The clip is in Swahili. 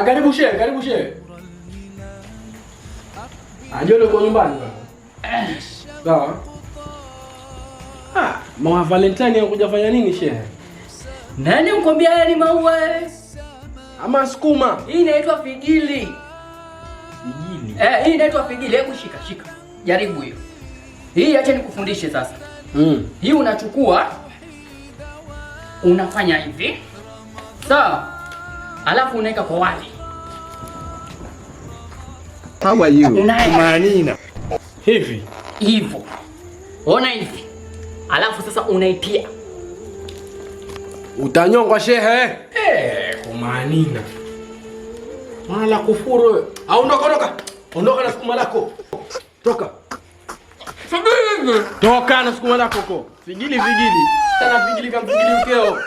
Karibu shehe, karibu shehe. Njoo kwa nyumbani bwana. Sawa. Maua Valentine yakuja fanya nini shehe? Nani mkwambia haya ni maua? Ama sukuma. Hii inaitwa figili. Figili. Hii inaitwa figili. Hebu shika. Jaribu hiyo. Hii acha nikufundishe sasa. Hii unachukua unafanya hivi. Sawa? Alafu unaweka kwa wali. How are you? Manina. Hivi. Hivyo. Ona hivi. Alafu sasa unaitia. Utanyongwa shehe. Kumanina. Mala kufuru. Ondoka na sukuma lako. Toka. Toka na sukuma lako ko. Figili. Tana figili kama figili ukeo.